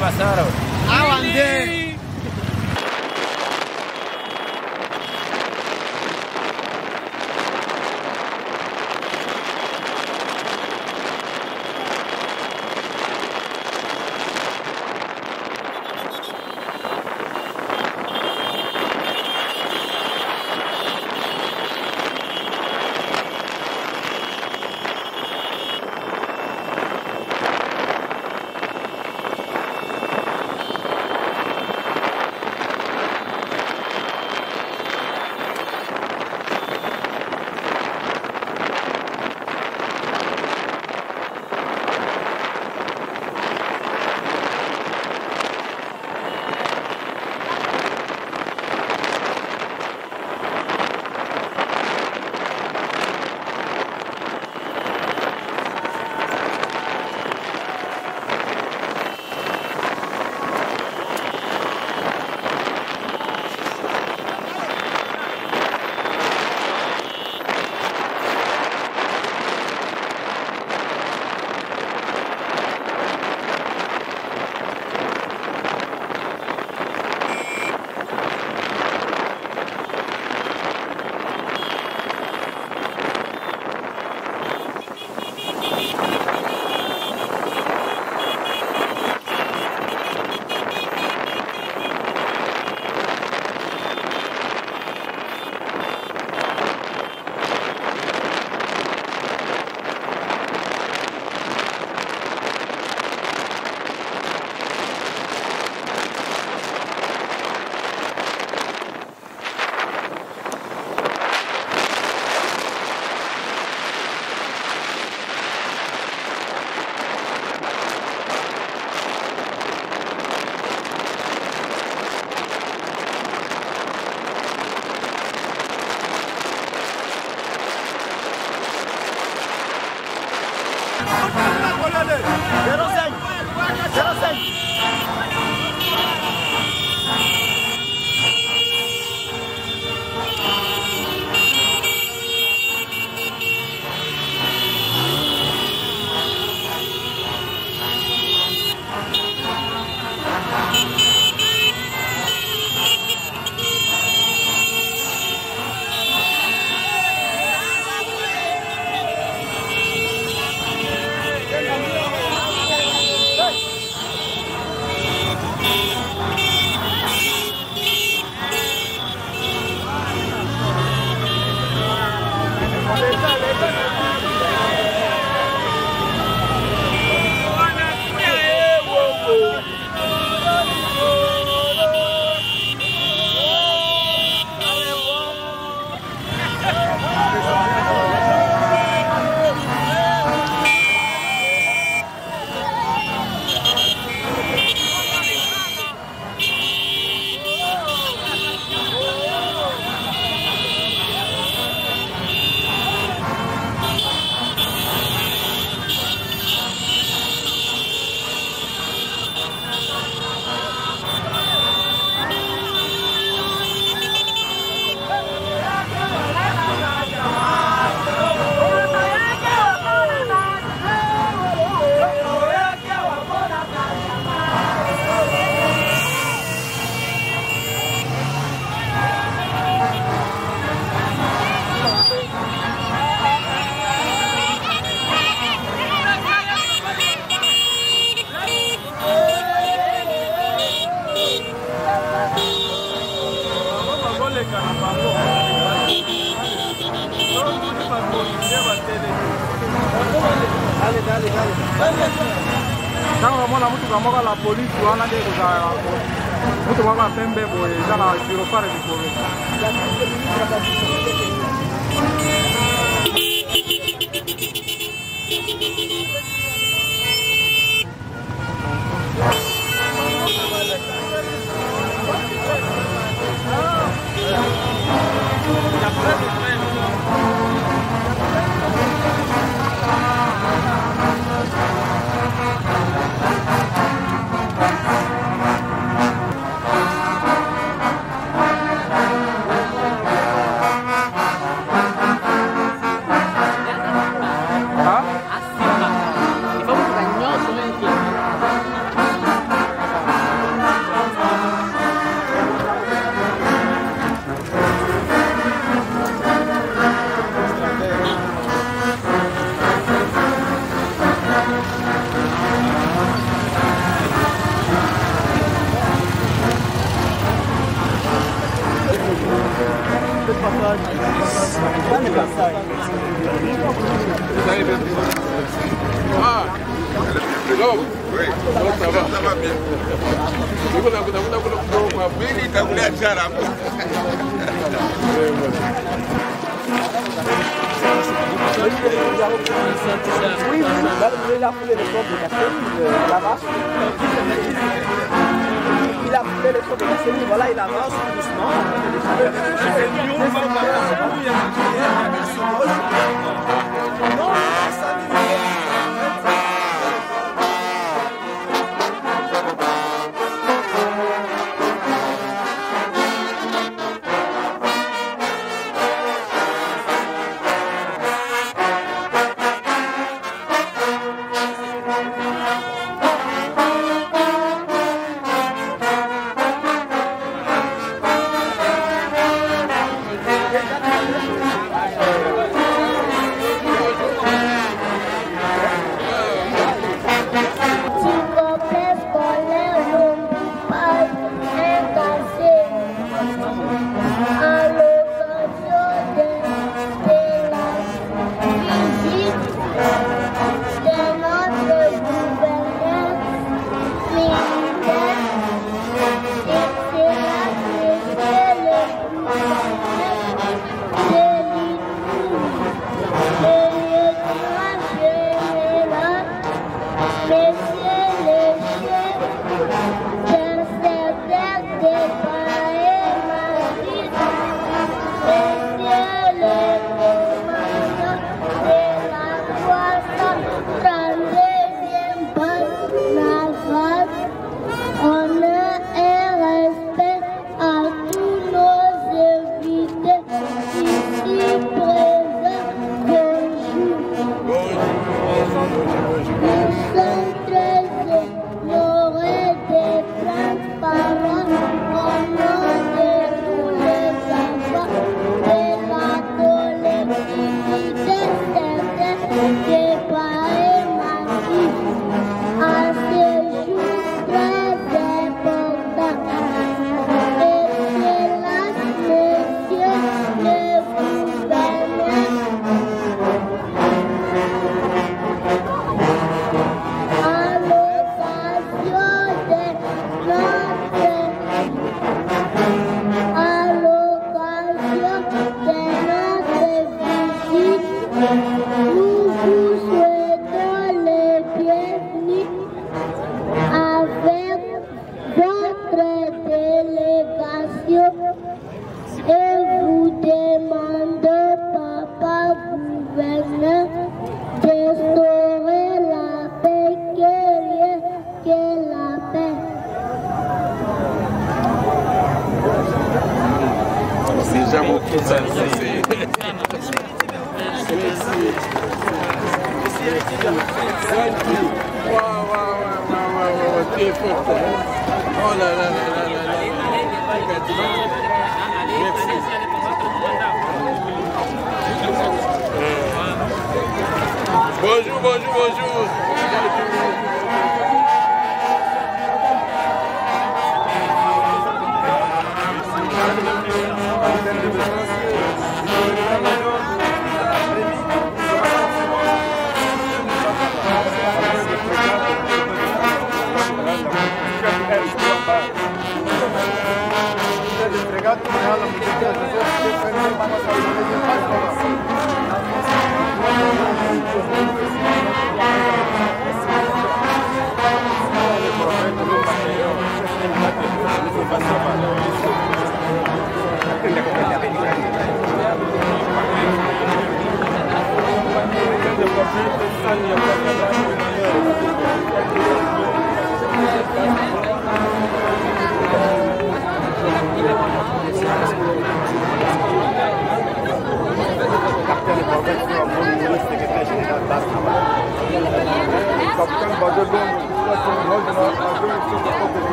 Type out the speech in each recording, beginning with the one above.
Pasaron. Aguante. Nanga mwana mutu kamoka la polisi wana de kuzaya mutu mwaka pembe boye kana jirofare likolo. Ça va bien. Oui, il a foulé le corps de Castelli, il avance. Il a foulé le corps de Castelli, voilà, il avance doucement. Bonjour, bonjour, bonjour.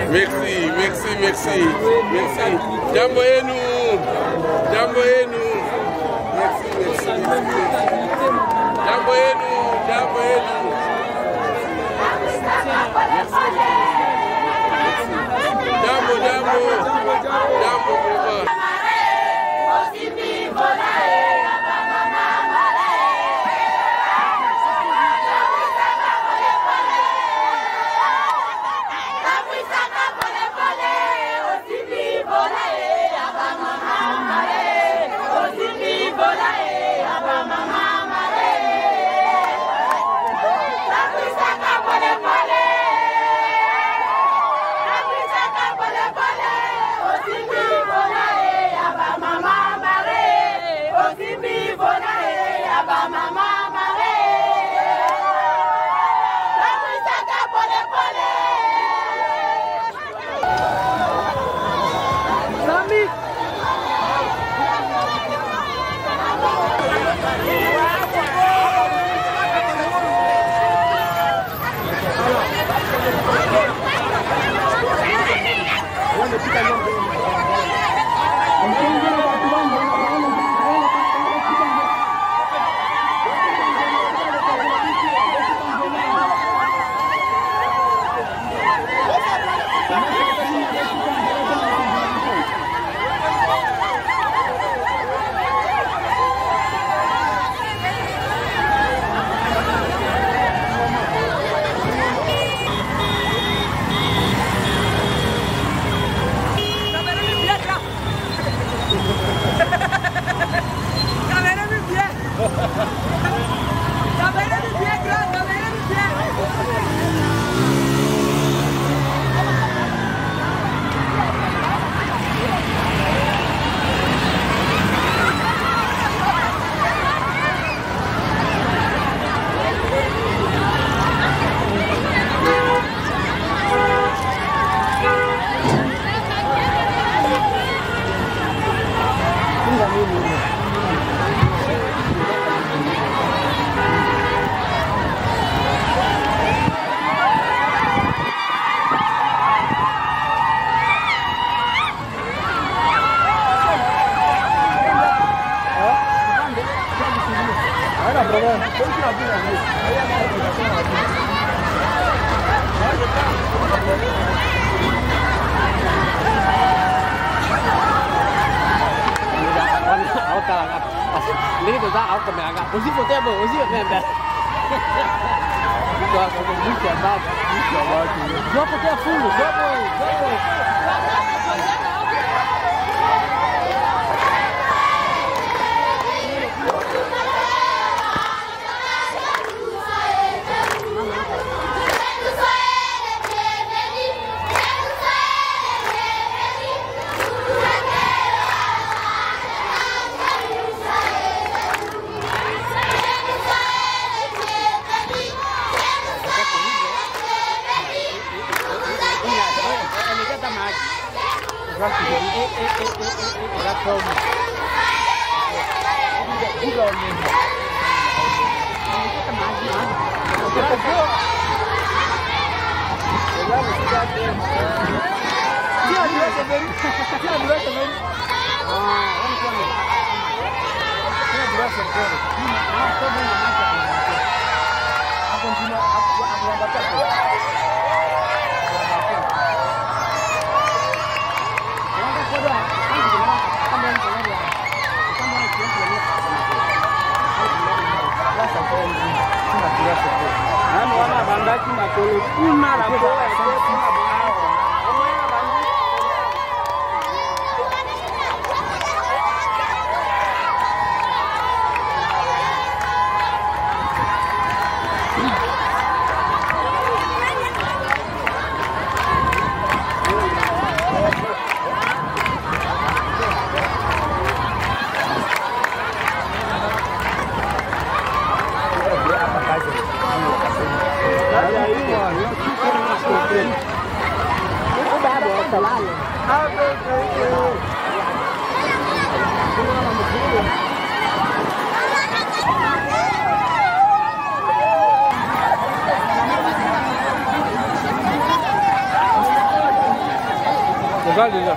Merci, merci, merci, merci. Jambo yenu, jambo yenu. Merci, merci, merci. Jambo yenu, jambo yenu. Jambo, jambo, jambo vraiment. Déjà.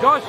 Josh,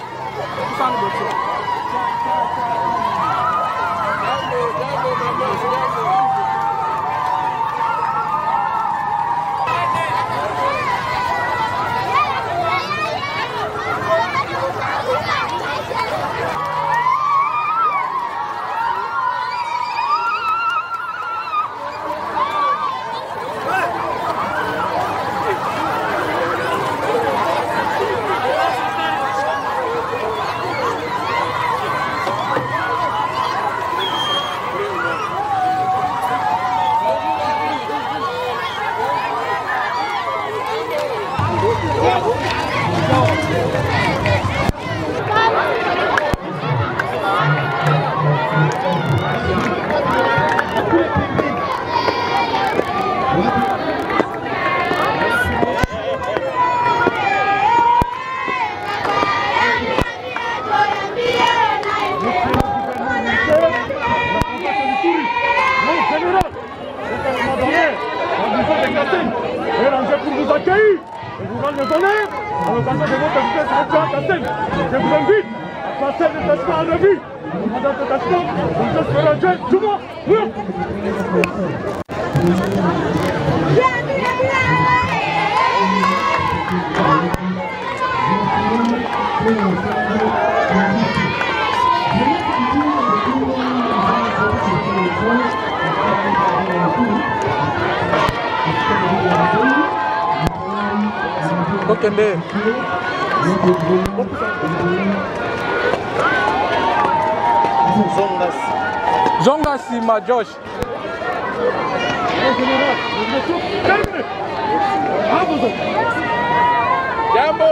Je vous invite à passer le déplacement à la vie. Madame le déplacement, vous êtes le jeune, tout le monde. Kokende. Zongasi ma Josh. Jambo.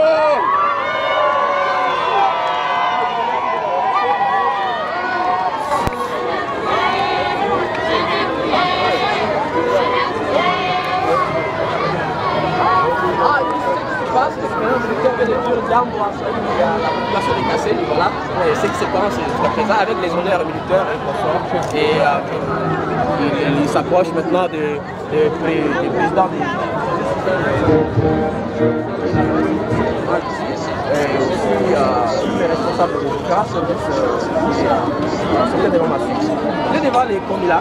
La population est cassée, voilà, c'est ce qui se passe jusqu'à présent avec les honneurs militaires et consorts. Et il s'approche maintenant du président et aussi les responsables de la service qui devant ma suite. Il est devant les commis-là.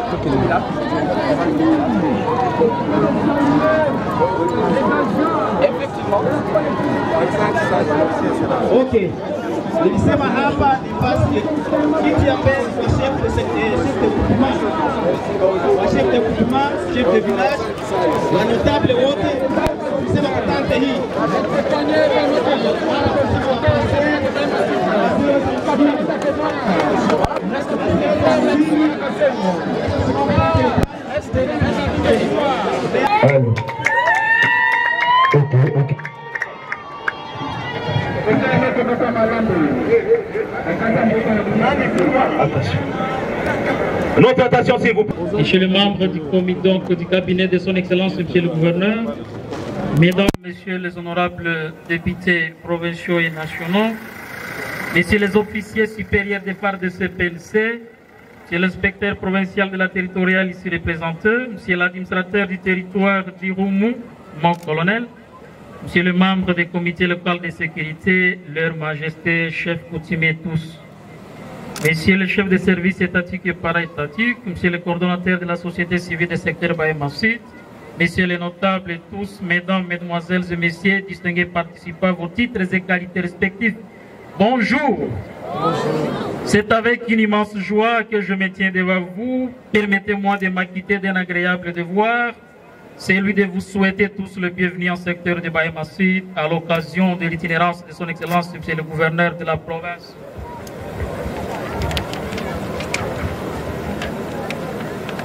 Effectivement. Ok. Nilisema hapa ni basi kiti ya mbele kwa chef de groupement, chef de village, la notable wote. Nilisema katante hii. Allô. Ok. Attention. Notre attention, s'il vous plaît. Monsieur le membre du comité du cabinet de son Excellence, Monsieur le Gouverneur, Mesdames, Messieurs les honorables députés provinciaux et nationaux, Messieurs les officiers supérieurs des phares de CPLC, Monsieur l'inspecteur provincial de la territoriale ici représenté, Monsieur l'administrateur du territoire d'Irumu, mon colonel, Monsieur le membre des comités locaux de sécurité, Leur Majesté, chefs coutumiers tous, Messieurs les chefs de services étatiques et para-étatiques, Monsieur le coordonnateur de la société civile du secteur Baïma-Sud, Messieurs les notables et tous, Mesdames, Mesdemoiselles et Messieurs, distingués participants, vos titres et qualités respectifs, Bonjour. C'est avec une immense joie que je me tiens devant vous. Permettez-moi de m'acquitter d'un agréable devoir, celui de vous souhaiter tous le bienvenu en secteur de Bahema Sud à l'occasion de l'itinérance de son Excellence Monsieur le gouverneur de la province.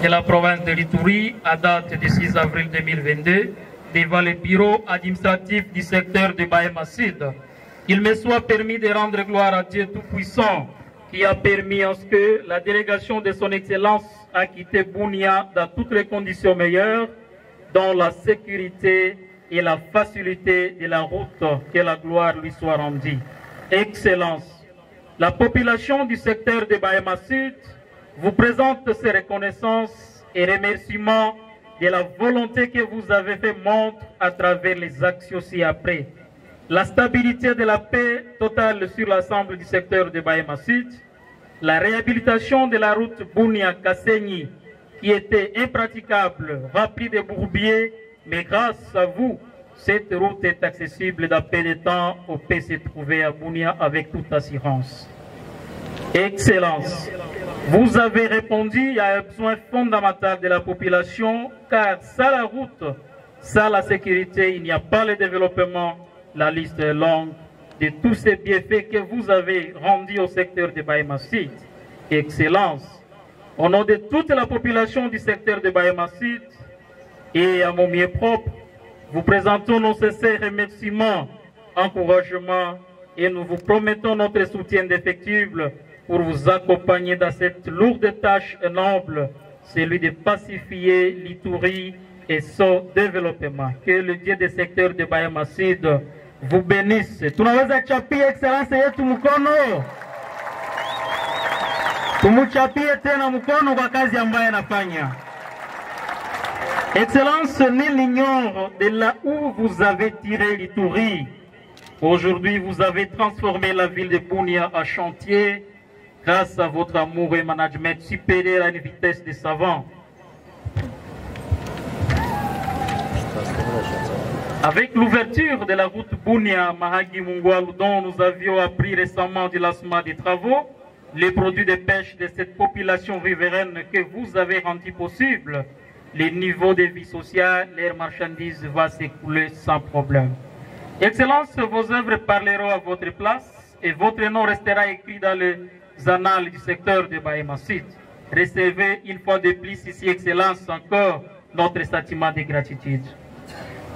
De la province de l'Ituri à date du 6 avril 2022 devant le bureau administratif du secteur de Bahema Sud. Il me soit permis de rendre gloire à Dieu Tout-Puissant qui a permis à ce que la délégation de son Excellence a quitté Bunia dans toutes les conditions meilleures, dans la sécurité et la facilité de la route, que la gloire lui soit rendue. Excellence, la population du secteur de Bahema Sud vous présente ses reconnaissances et remerciements de la volonté que vous avez fait montre à travers les actions ci-après. La stabilité de la paix totale sur l'ensemble du secteur de Bahema Sud, la réhabilitation de la route Bunia-Kasenyi qui était impraticable, remplie de bourbiers, mais grâce à vous, cette route est accessible dans peu de temps au peut se trouver à Bunia avec toute assurance. Excellence, vous avez répondu à un besoin fondamental de la population, car sans la route, sans la sécurité, il n'y a pas le développement. La liste est longue de tous ces bienfaits que vous avez rendus au secteur de Bahema Sud. Excellence, au nom de toute la population du secteur de Bahema Sud et à mon mieux propre, vous présentons nos sincères remerciements, encouragements et nous vous promettons notre soutien indéfectible pour vous accompagner dans cette lourde tâche noble, celui de pacifier l'Ituri et son développement. Que le Dieu des secteurs de Bahema Sud vous bénisse. Tunaweza chapia excellence yetu mkono. Tumuchapie tena mkono kwa kazi ambayo anafanya. Excellence, nul n'ignore de là où vous avez tiré l'Ituri. Aujourd'hui, vous avez transformé la ville de Bunia en chantier grâce à votre amour et management supérieur à une vitesse de savant. Avec l'ouverture de la route Bunia-Mahagi-Mungwalu dont nous avions appris récemment du lancement des travaux, les produits de pêche de cette population riveraine que vous avez rendu possible, les niveaux de vie sociale, leurs marchandises vont s'écouler sans problème. Excellence, vos œuvres parleront à votre place et votre nom restera écrit dans les annales du secteur de Bahema Sud. Recevez une fois de plus ici, Excellence, encore notre sentiment de gratitude.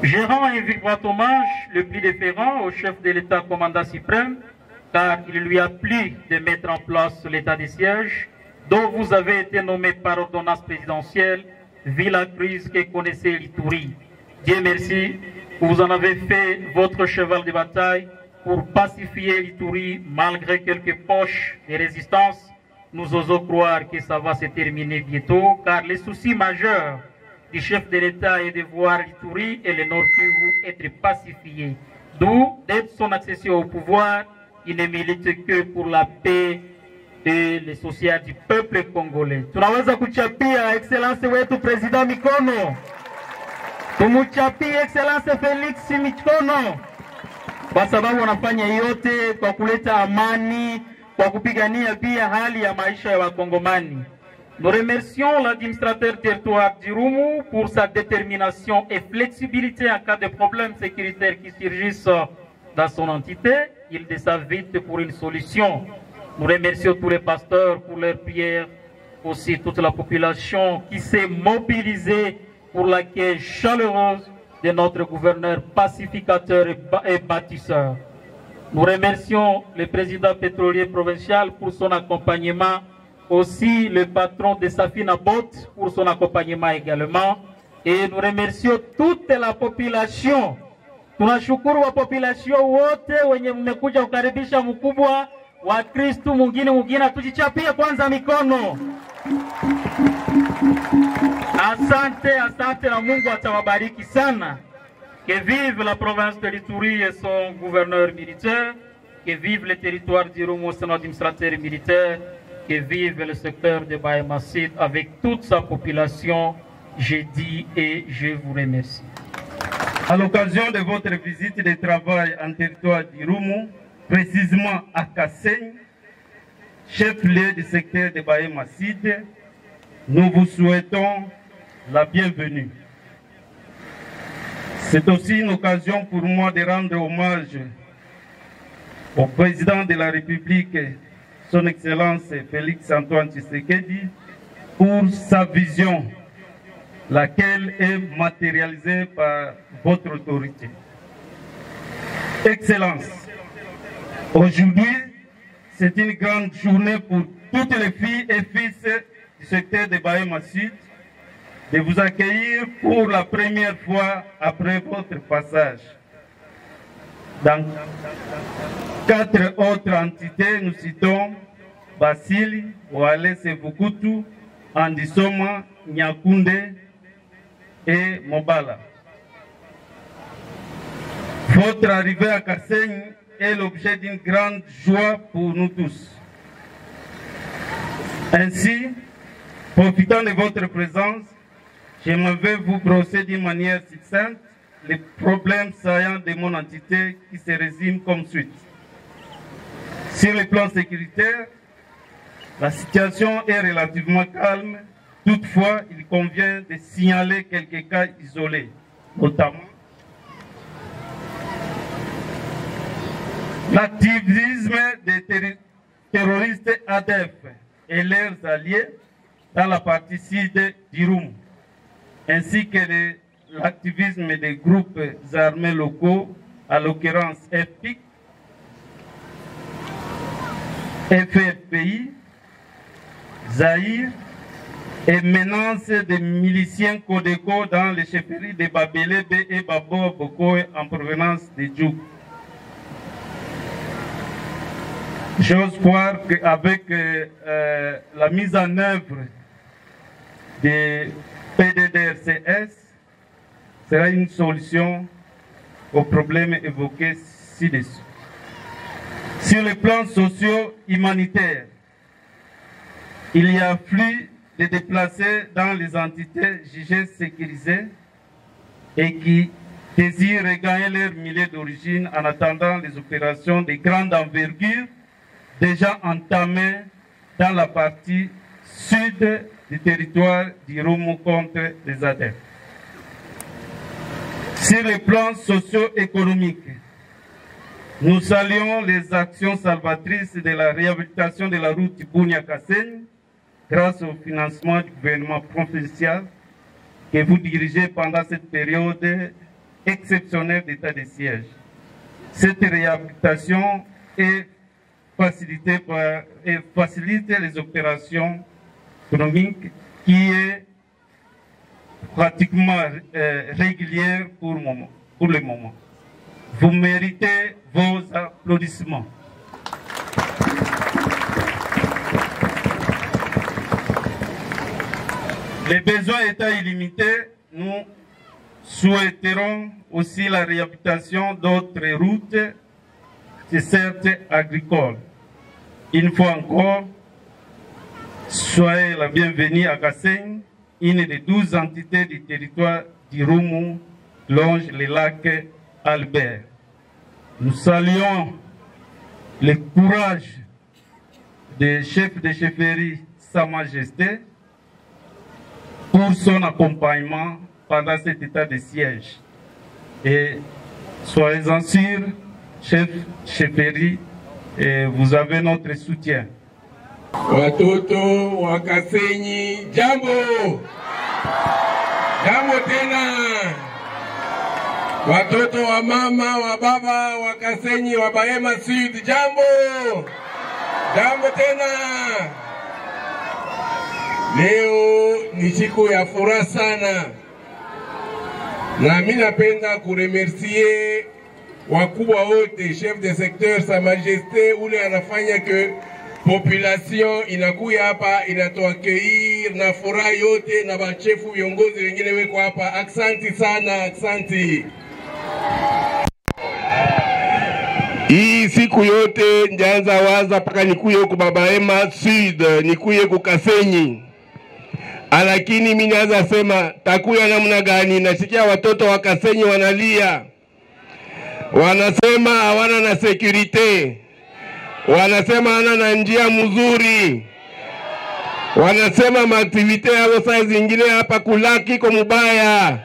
Je rends un vibrant hommage le plus déférent au chef de l'État commandant suprême, car il lui a plu de mettre en place l'état de siège dont vous avez été nommé par ordonnance présidentielle, vu la crise que connaissait l'Ituri. Dieu merci, vous en avez fait votre cheval de bataille pour pacifier l'Ituri malgré quelques poches de résistance. Nous osons croire que ça va se terminer bientôt, car les soucis majeurs du chef de l'État est de voir l'Ituri et le Nord Kivu être pacifiés. D'où, dès son accession au pouvoir, il ne milite que pour la paix et le social du peuple congolais. Tunaweza kuchapia Excellence wetu President mikono. Tumuchapie Excellence Felix mikono. Kwa sababu wanafanya yote kwa kuleta amani, kwa kupigania pia hali ya maisha ya Wakongomani. Nous remercions l'administrateur territoire d'Irumu pour sa détermination et flexibilité en cas de problèmes sécuritaires qui surgissent dans son entité. Il décide vite pour une solution. Nous remercions tous les pasteurs pour leur prière, aussi toute la population qui s'est mobilisée pour l'accueil chaleureux de notre gouverneur pacificateur et bâtisseur. Nous remercions le président pétrolier provincial pour son accompagnement, aussi le patron de Safina Bot pour son accompagnement également. Et nous remercions toute la population. Tunashukuru wa population wote wenye mmekuja kukaribisha mkubwa wa Kristu mwingine tujichapie kwanza mikono. Asante na Mungu atawabariki sana. Que vive la province de l'Ituri et son gouverneur militaire, que vive le territoire d'Irumu, son administrateur militaire, que vive le secteur de Bahema Sud avec toute sa population. Je dis et je vous remercie. À l'occasion de votre visite de travail en territoire d'Irumu, précisément à Kasseng, chef-lieu du secteur de Bahema Sud, nous vous souhaitons la bienvenue. C'est aussi une occasion pour moi de rendre hommage au président de la République, son Excellence Félix Antoine Tshisekedi, pour sa vision, laquelle est matérialisée par votre autorité. Excellence, aujourd'hui, c'est une grande journée pour toutes les filles et fils du secteur de Bahema Sud de vous accueillir pour la première fois après votre passage. Dans 4 autres entités, nous citons Basili, Ouale Sevukutu, Andisoma, Nyakunde et Mobala. Votre arrivée à Kasseng est l'objet d'une grande joie pour nous tous. Ainsi, profitant de votre présence, j'aimerais vous brosser d'une manière succincte les problèmes saillants de mon entité qui se résument comme suit. Sur le plan sécuritaire, la situation est relativement calme. Toutefois, il convient de signaler quelques cas isolés, notamment l'activisme des terroristes ADF et leurs alliés dans la partie sud d'Irum, ainsi que l'activisme des groupes armés locaux, à l'occurrence FPIC, FFPI, Zahir, et menace des miliciens Codeco dans les chefferies de Babelebe et Babo Bokoe en provenance de Djouk. J'ose croire qu'avec la mise en œuvre des PDDRCS sera une solution aux problèmes évoqués ci-dessus. Sur le plan socio-humanitaire, il y a flux de déplacés dans les entités jugées sécurisées et qui désirent regagner leur milieu d'origine en attendant les opérations de grande envergure déjà entamées dans la partie sud du territoire d'Irumu contre les ADF. Sur le plan socio-économique, nous saluons les actions salvatrices de la réhabilitation de la route Bunia-Kasseng grâce au financement du gouvernement provincial que vous dirigez pendant cette période exceptionnelle d'état de siège. Cette réhabilitation est facilite les opérations économiques qui est pratiquement régulière pour le moment. Vous méritez vos applaudissements. Les besoins étant illimités, nous souhaiterons aussi la réhabilitation d'autres routes, c'est certes agricoles. Une fois encore, soyez la bienvenue à Kasseng, une des 12 entités du territoire d'Irumu longe le lac Albert. Nous saluons le courage des chefs de chefferie Sa Majesté pour son accompagnement pendant cet état de siège. Et soyez-en sûrs, chef chefferie, et vous avez notre soutien. Watoto wa Kasenyi, jambo! Jambo tena! Watoto wa mama, wa baba, wa Kasenyi, wa Bahema Sud, jambo! Jambo tena! Leo ni siku ya furaha sana. Na mimi napenda kuremercier wakubwa wote, chef de secteur Sa Majesté, ule anafanya que population inakuya hapa inatuakeir na furaha yote, na bachefu viongozi wengine weko hapa. Aksanti sana, aksanti. Hii siku yote njaanza waza paka nikuye huku Bahema Sud, nikuye kukasenyi. Lakini mimi naanza sema takuya namna gani? Nasikia watoto wa Kasenyi wanalia. wanasema hawana na security, wanasema hawana na njia mzuri, wanasema maaktivite yao saa zingine hapa kulaki kwa mubaya.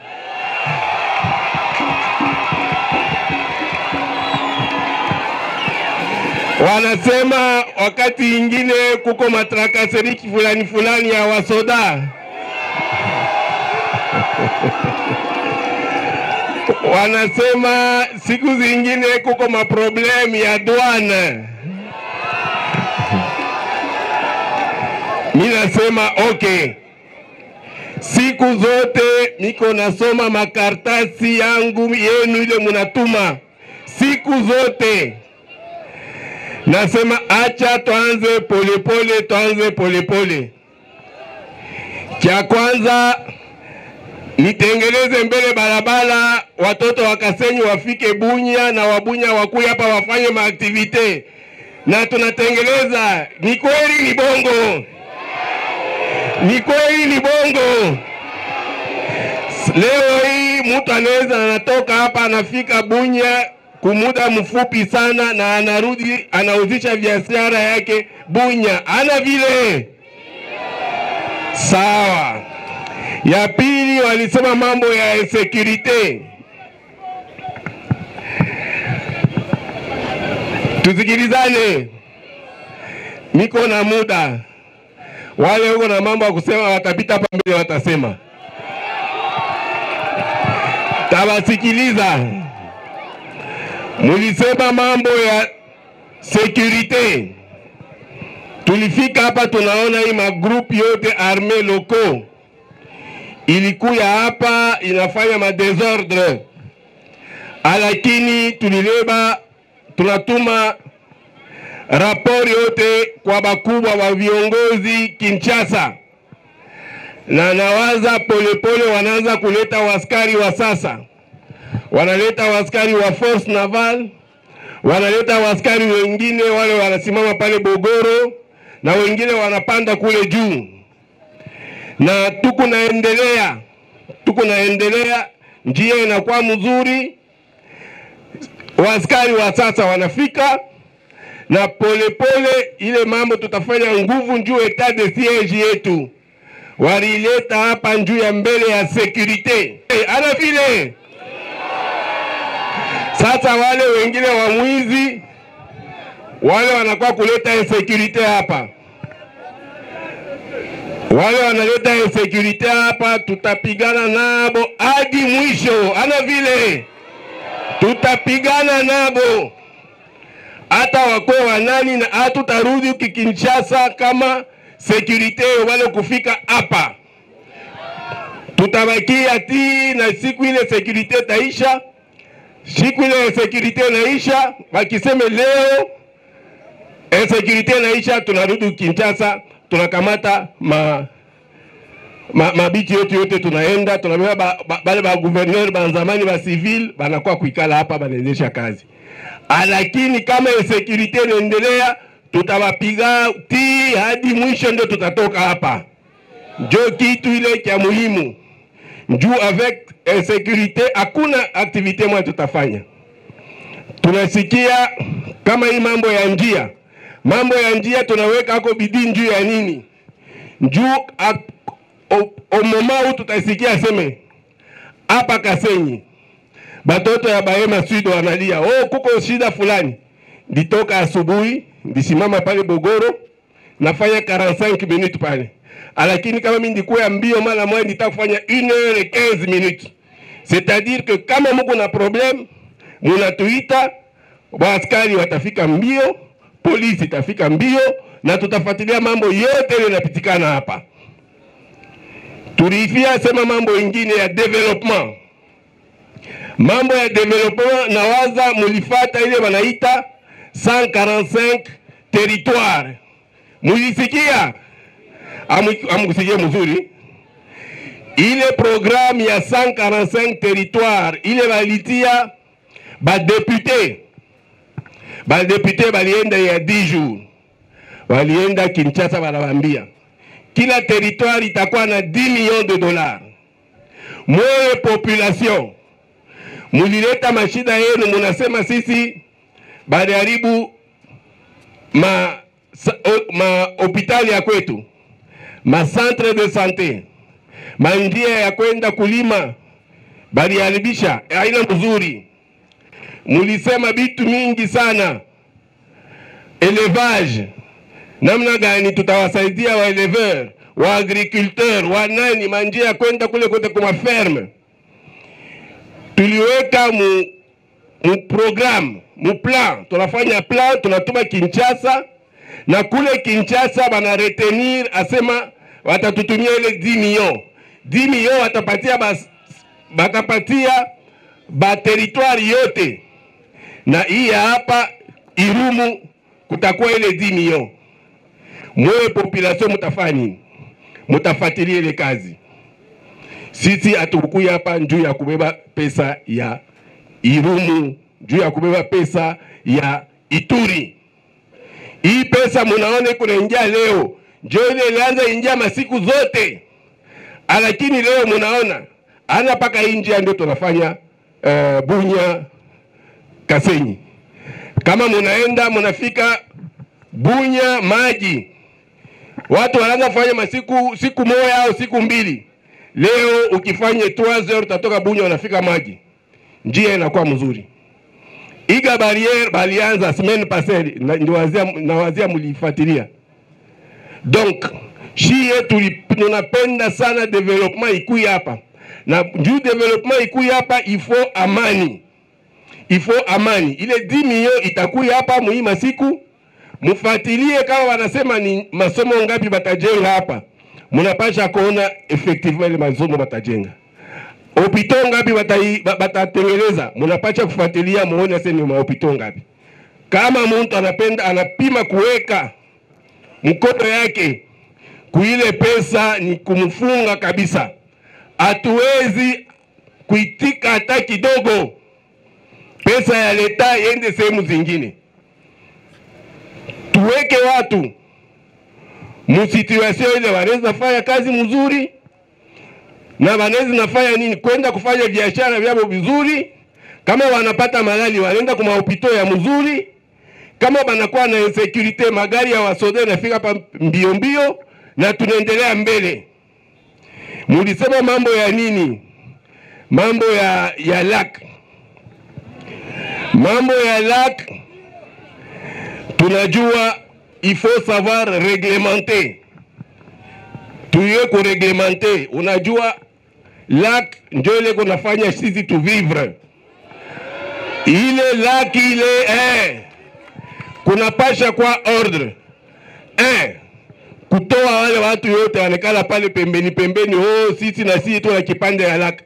Wanasema wakati ingine kuko matrakaseriki fulani ya wasoda. Wanasema siku zingine kuko maproblemi ya douane. Mimi nasema okay. Siku zote niko nasoma makartasi yangu yenu ile munatuma. Siku zote nasema acha tuanze polepole. Cha kwanza nitengeleze mbele barabara, watoto wa Kasenyi wafike Bunya na Wabunya wakuye hapa wafanye maaktivite. Na tunatengeleza, ni kweli ni bongo. Ni kweli ni bongo. Leo hii mtu anaweza anatoka hapa anafika Bunya kumuda mfupi sana na anarudi anauzisha biashara yake Bunya. Ana vile. Sawa. Ya pili walisema mambo ya security. Tusikilizane. Niko na muda. Wale wako na mambo ya kusema watapita hapa mbele watasema. Tawasikiliza. Mulisema mambo ya security. Tulifika hapa tunaona hii magrupu yote arme loko ilikuya hapa inafanya madesordre, lakini tulileba tunatuma rapori yote kwa bakubwa wa viongozi Kinshasa, na nawaza polepole wanaanza kuleta waskari wa sasa, wanaleta waskari wa force naval, wanaleta waskari wengine wale wanasimama pale Bogoro na wengine wanapanda kule juu. Na tuko naendelea, njia inakuwa mzuri, waskari wa sasa wanafika, na polepole ile mambo tutafanya nguvu njuu etat de siege yetu. Walileta hapa njuu ya mbele ya security. Ana vile. Sasa wale wengine wa mwizi, wale wanakuwa kuleta insecurity hapa. Wale wanaleta insecurity hapa, tutapigana nabo hadi mwisho. Ana vile. Tutapigana nabo. Hata wakwe wanani na hatutarudi Kinshasa kama security wale kufika hapa. Tutabakia ti na siku ile security taisha. Siku ile security naisha, wakiseme leo security naisha, tunarudi Kinshasa, tunakamata mabiti yote tunaenda, tunabeba bale ba gouverneur ba zamani ba civil banakuwa kuikala hapa banaendesha kazi. Lakini kama security inaendelea, tutawapiga ti hadi mwisho, ndio tutatoka hapa. Ndio kitu ile cha muhimu. Njoo avec sécurité hakuna activité moja tutafanya. Tunasikia kama hii mambo ya njia. Mambo ya njia tunaweka hako bidii njuu ya nini? Njuu au moment où tutasikia seme hapa Kasenyi batoto ya Bahema Sud wanalia, oh kuko shida fulani. Ditoka asubuhi, ndisimama pale Bogoro, nafanya 45 minutes pale. Lakini kama mimi ndikuwa mbio mara moja nitakufanya 1h15 minutes. C'est-à-dire que kama mko na problem, munatuita, askari watafika mbio, polisi itafika mbio, na tutafuatilia mambo yote yanayopitikana hapa. Tulifia sema mambo ingine ya development. Mambo ya development na waza mulifata ile wanaita 145 territoire. Mulisikia? Amukusikia mzuri? Ile programme ya 145 territoire, ile walitia ba député. Ba député balienda ya 10 jours. Walienda Kinshasa wanawambia kila territoire itakuwa na 10 millions de dollars. Moye population. mulileta mashida yenu, munasema sisi baliharibu ma hospitali ya kwetu, ma centre de santé, manjia ya kwenda kulima baliharibisha, haina mzuri. Mulisema bitu mingi sana, élevage, namna gani tutawasaidia wa éleveur, wa agriculteur, wa nani, manjia ya kwenda kule kote kwa ferme. Tuliweka mu program, mu plan, tunafanya plan, tunatuma Kinshasa, na kule Kinshasa bana retenir asema watatutumia ile 10 millions. 10 millions batapatia ba territoire yote. Na hii hapa Irumu kutakuwa ile 10 millions. Mwewe population mutafani, mutafuatilia ile kazi. Sisi atukuya hapa njuu ya kubeba pesa ya Irumu, njuu ya kubeba pesa ya Ituri. Hii pesa munaone kuna ingia leo, njoo ile ilianza ingia masiku zote. Lakini leo munaona ana paka injia ndio tunafanya Bunya Kasenyi. Kama munaenda munafika Bunya maji, watu wanaanza kufanya siku moja au siku mbili. Leo ukifanya 3 heures utatoka Bunya unafika maji. Njia inakuwa mzuri. Iga barrière balianza semaine passée, nawazia mulifuatilia. Donc shie tunapenda sana development ikuye hapa. Na juu development ikuye hapa il faut amani. Il faut amani. Ile 10 millions itakuya hapa muhima siku. Mufuatilie kama wanasema ni masomo ngapi batajenga hapa. Munapasha kuona effectivement ile masomo batajenga. Hopitalo ngapi batatengeneza, munapasha kufuatilia muone sasa ni hopitalo ngapi. Kama mtu anapima kuweka mkono yake kuile pesa ni kumfunga kabisa. Hatuwezi kuitika hata kidogo pesa ya leta yende sehemu zingine. Tuweke watu musituation ile wanaweza fanya kazi mzuri, na wanaweza nafanya nini kwenda kufanya biashara vyao vizuri. Kama wanapata malali wanaenda kwa hospitali ya mzuri. Kama wanakuwa na insecurity, magari ya wasoda nafika hapa mbio mbio na tunaendelea mbele. Mulisema mambo ya nini? Mambo ya lac. Mambo ya lac tunajua il faut savoir réglementer. Tuye ko réglementer. Unajua lac ndio ile kunafanya sisi tu vivre. Ile lac ile kuna pasha kwa ordre. Kutoa wale watu yote wanekala pale pembeni, sisi na sisi tu na kipande ya lac.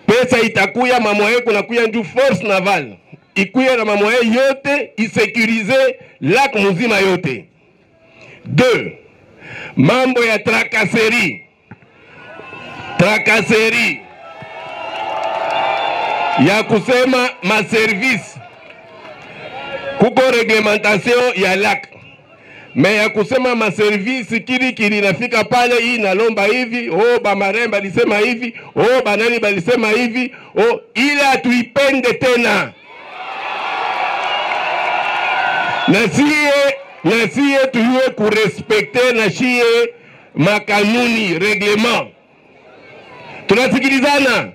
Pesa itakuya mamoye kunakuya njoo force naval. Ikuya na mamoye yote isécuriser lac muzima yote. 2. Mambo ya tracasserie. Tracasserie ya kusema ma service. Kuko reglementation ya lac. Mais ya kusema ma service kiri nafika pale hii nalomba hivi, bamaremba alisema hivi, banani balisema hivi, ile atuipende tena. Na siye tuwe kurespecte na shie makanuni, reglement. Tunasikilizana?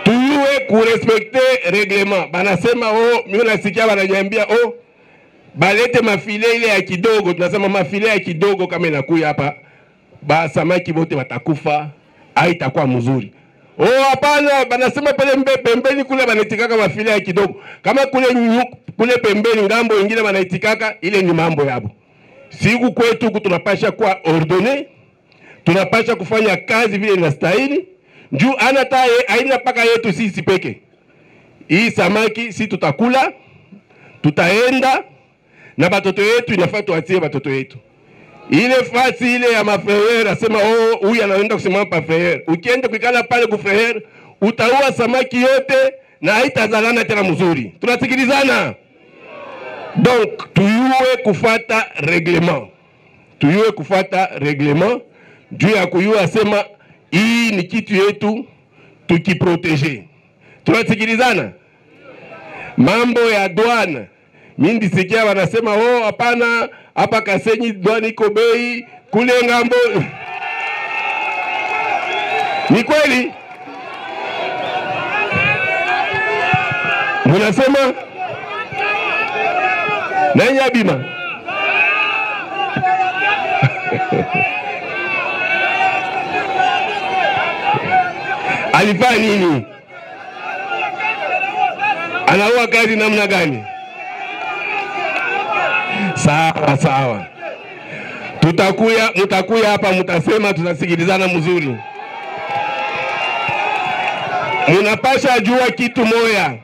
Tuwe kurespecte reglement. Banasema mimi nasikia wananiambia balete mafile ile ya kidogo. Tunasema mafile ya kidogo kama inakuya hapa, samaki wote watakufa, haitakuwa mzuri. Hapana, banasema pembeni kule banaitikaka mafile ya kidogo. Kama kule pembeni ngambo nyingine banaitikaka, ile ni mambo yabo. Siku kwetu tunapasha kuwa ordonné, tunapasha kufanya kazi vile inastahili. Njoo haina paka yetu sisi peke. Hii samaki si tutakula, tutaenda na batoto yetu inafaa tuatie batoto yetu. Ile fasi ile ya mafrere asema huyu anaenda kusimama pa frere. Ukienda kukala pale ku frere utaua samaki yote na haitazalana tena mzuri. Tunasikilizana? Donc tuyue kufata reglement. Tuyue kufata reglement juu ya kuyua sema hii ni kitu yetu tukiproteger. Tunasikilizana? Mambo ya douane, mimi ndisikia wanasema oh, hapana, hapa Kasenyi douane iko bei, kule ngambo. Ni kweli? Munasema nani Abima? Alifanya nini? Anaua kazi namna gani? Sawa sawa. Mtakuya hapa mtasema, tutasikilizana mzuri. Munapasha jua kitu moya.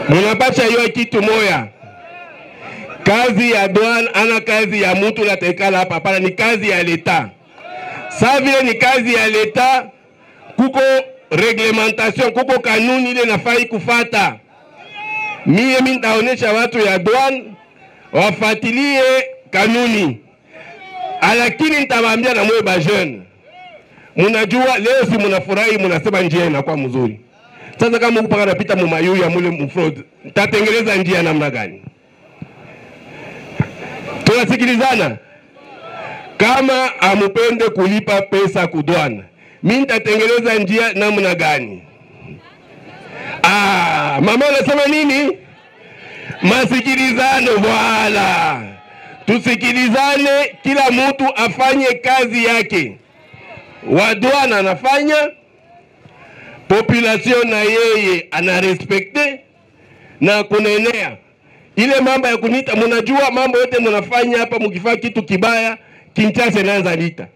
Munapasha jua kitu moya. Kazi ya douane ana kazi ya mtu la tekala hapa, hapana, ni kazi ya leta. Sa vile ni kazi ya leta, kuko reglementation, kuko kanuni ile nafai kufata. Mimi nitaonesha watu ya douane wafatilie kanuni. Lakini nitawaambia na mwe ba jeune. Munajua leo si munafurahi, munasema njia inakuwa mzuri. Sasa kama upaka napita mu mayu ya mule mfraud, tatengeneza njia namna gani? Tunasikilizana? Kama amupende kulipa pesa kudouane, mimi nitatengeneza njia namna gani? Mama anasema nini? Masikilizano wala. Tusikilizane, kila mtu afanye kazi yake. Wa douane anafanya, population na yeye anarespekte na kunenea. Ile mambo ya kunita, munajua mambo yote munafanya hapa, mukifanya kitu kibaya, Kinshasa inaanza nita.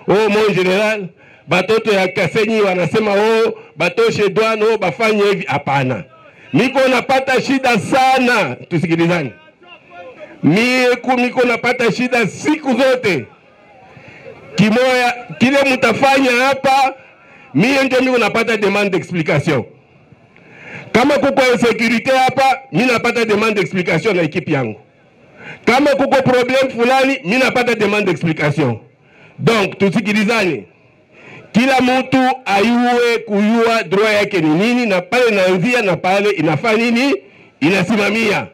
Oh mon general, batoto ya Kasenyi wanasema oh, batoshe douane oh, bafanye hivi. Hapana. Niko napata shida sana, tusikilizane. Niko napata shida siku zote. Kimoya, kile mutafanya hapa, mimi ndio niko napata demande d'explication. Kama kuko insécurité hapa, mimi napata demande d'explication na ekipi yangu. Kama kuko problem fulani, mimi napata demande d'explication. Donc tusikilizane. Kila mtu ayue kujua droit yake ni nini, na pale naanzia na pale inafanya nini, inasimamia.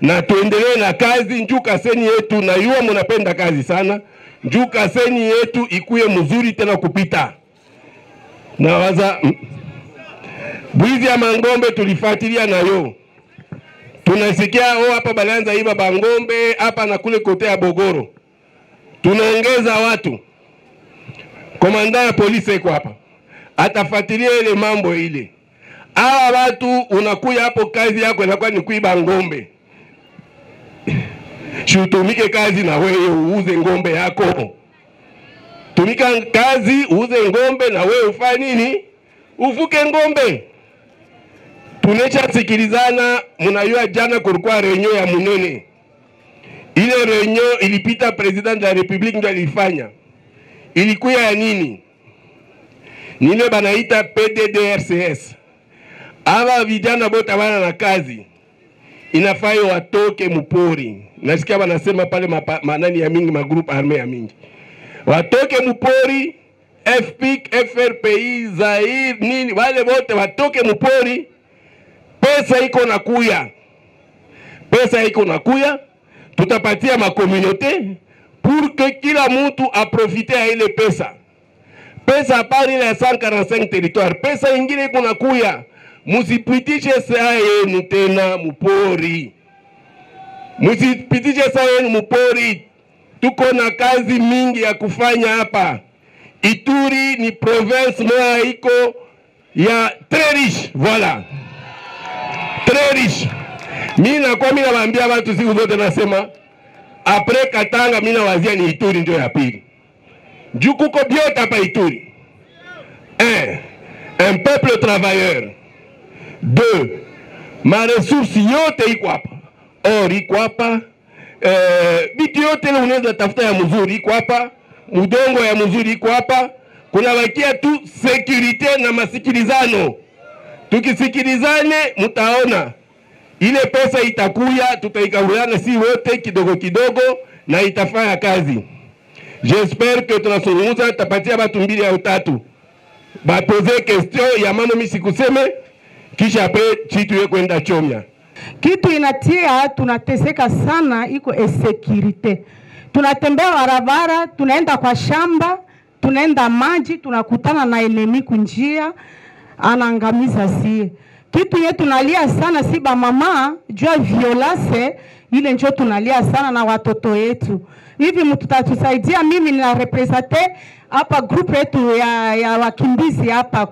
Na tuendelee na kazi. Njoo Kasenyi yetu, na yua mnapenda kazi sana. Njoo Kasenyi yetu ikuye mzuri tena kupita. Na waza Bwizi ya Mangombe tulifuatilia na yo. Tunasikia oh, hapa balianza iba Bangombe, hapa na kule kote ya Bogoro. Tunaongeza watu. Komanda ya polisi iko hapa. Atafuatilia ile mambo ile. Hawa watu unakuya hapo, kazi yako inakuwa ni kuiba ngombe. Shutumike kazi na wewe uuze ngombe yako. Tumika kazi uuze ngombe na wewe ufanye nini? Uvuke ngombe. Tunecha sikilizana, munayua jana kulikuwa reunion ya munene. Ile reunion ilipita president de la République ndio alifanya. Ilikuwa ya nini? Nile banaita PDDRCS. Aba vijana bota wana na kazi. Inafai watoke mupori. Nasikia wanasema pale manani ya mingi, magroup arme ya mingi. Watoke mupori, FPIC, FRPI, Zaire, nini, wale wote watoke mupori. Pesa iko nakuya. Pesa iko nakuya. Tutapatia ma communauté pour que kila mtu aprofite ya ile pesa. Pesa pari ile 145 territoire. Pesa ingine iko nakuya. Musipitishe saa yenu tena mupori. Musipitishe saa yenu mupori. Tuko na kazi mingi ya kufanya hapa. Ituri ni province moja iko ya très riche. Voilà. Très riche. Mina kwa mina waambia watu siku zote nasema après Katanga mina wazia ni Ituri ndio ya pili. Juu kuko biote hapa Ituri. Un peuple travailleur. 2. Ma ressource yote iko hapa. Or iko hapa. Bitu yote ile unaweza tafuta ya mzuri iko hapa. Udongo ya mzuri iko hapa. Kuna wakia tu security na masikilizano. Tukisikilizane mtaona ile pesa itakuya, tutaikawuliana si wote kidogo kidogo na itafanya kazi. J'espère que tunasungumuza tapatia watu 2 au 3. bapose question ya mambo mimi sikuseme, kisha apre chitu kwenda chomya. Kitu inatia tunateseka sana iko insecurity. Tunatembea barabara, tunaenda kwa shamba, tunaenda maji, tunakutana na enemy kunjia, anaangamiza sie. Kitu yetu tunalia sana si ba mama, jua violence ile njo tunalia sana na watoto yetu. Hivi mtutatusaidia, mimi nina represente hapa group yetu ya wakimbizi hapa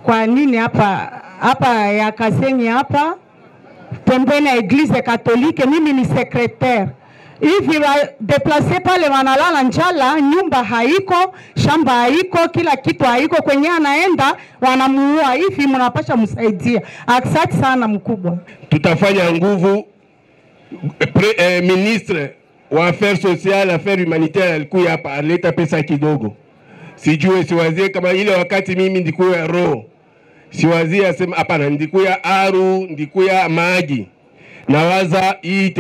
kwa nini hapa ya Kasenyi hapa pembeni ya Eglise Katolike, mimi ni secrétaire. Hivi deplace pale wanalala njala, nyumba haiko, shamba haiko, kila kitu haiko, kwenye anaenda wanamuua. Hivi mnapasha msaidia. Asante sana mkubwa. Tutafanya nguvu. Ministre wa affaires sociales, affaires humanitaires alikuwa hapa, aleta pesa kidogo. Sijue siwazie kama ile wakati mimi ndikuya roho. Siwazie asema hapana, ndikuya aru, ndikuya maji. Nawaza hii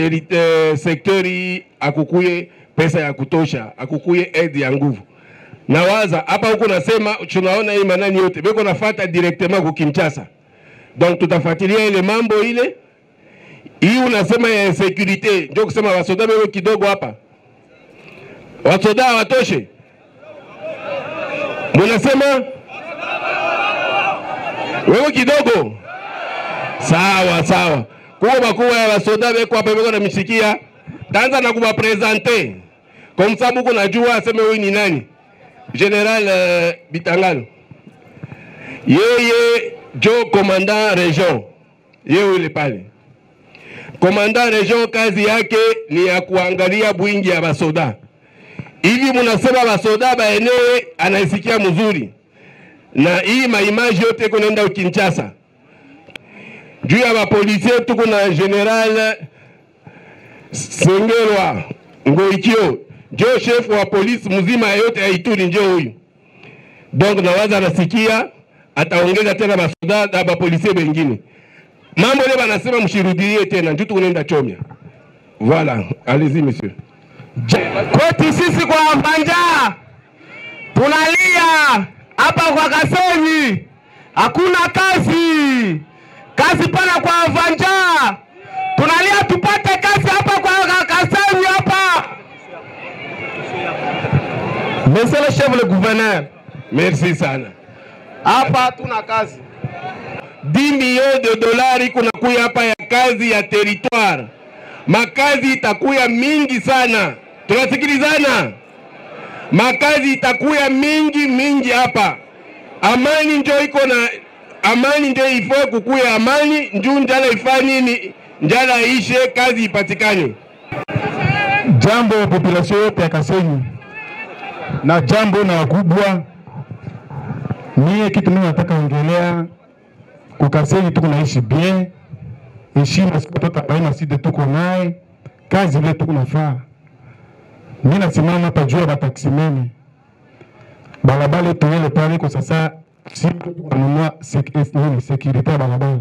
sektori akukuye pesa ya kutosha, akukuye aide ya nguvu. Nawaza hapa huko nasema tunaona hii manani yote beko nafuata directement kwa Kinshasa. Donc tutafuatilia ile mambo ile. Hii unasema ya insecurity, ndio kusema wasoda beko kidogo hapa. Wasoda watoshe. Munasema wewe kidogo. Sawa sawa. Kwa bakubwa ya wasoda beko hapa beko na mishikia. Tanza na kuba presenter. Comme ça buko najua aseme wewe ni nani? General Bitangalo. Yeye jo commandant région. Yeye ile pale. Commandant région kazi yake ni ya kuangalia bwingi ya basoda. Hivi mnasema basoda baenee anaisikia mzuri. Na hii maimaji yote kunaenda Kinshasa. Juu ya bapolisier tuko na General Sengelwa Ngoikio, jo chef wa polisi mzima yote ya Ituri njo huyu. Donc nawaza anasikia ataongeza tena basoda na bapolisier wengine. Mambo leo banasema mshirudilie tena, ndio tunaenda chomya. Voilà, allez-y monsieur. Koti sisi kwa Vanja tunalia hapa kwa Kasenyi, hakuna kazi. Kazi pana kwa Vanja. Tunalia tupate kazi hapa kwa Kasenyi hapa. Monsieur le chef le gouverneur, merci sana. hapa tuna kazi. 10 millions de dollars kunakuya hapa ya kazi ya territoire. Makazi itakuya mingi sana. Tunasikilizana? Makazi itakuya mingi hapa. Amani ndio iko na amani ndio ifo kukuya amani, njoo njala ifanye nini? Njala ishe, kazi ipatikane. Jambo population yote ya Kasenyi na jambo na wakubwa, mie kitu mimi nataka ongelea kwa Kasenyi tuko naishi bien, heshima siku tota baina side tuko naye, kazi ile tuko nafaa. Mimi nasimama hapa juu ya bataximeni. Barabara tuele pale kwa sasa sisi tunanunua security ya barabara.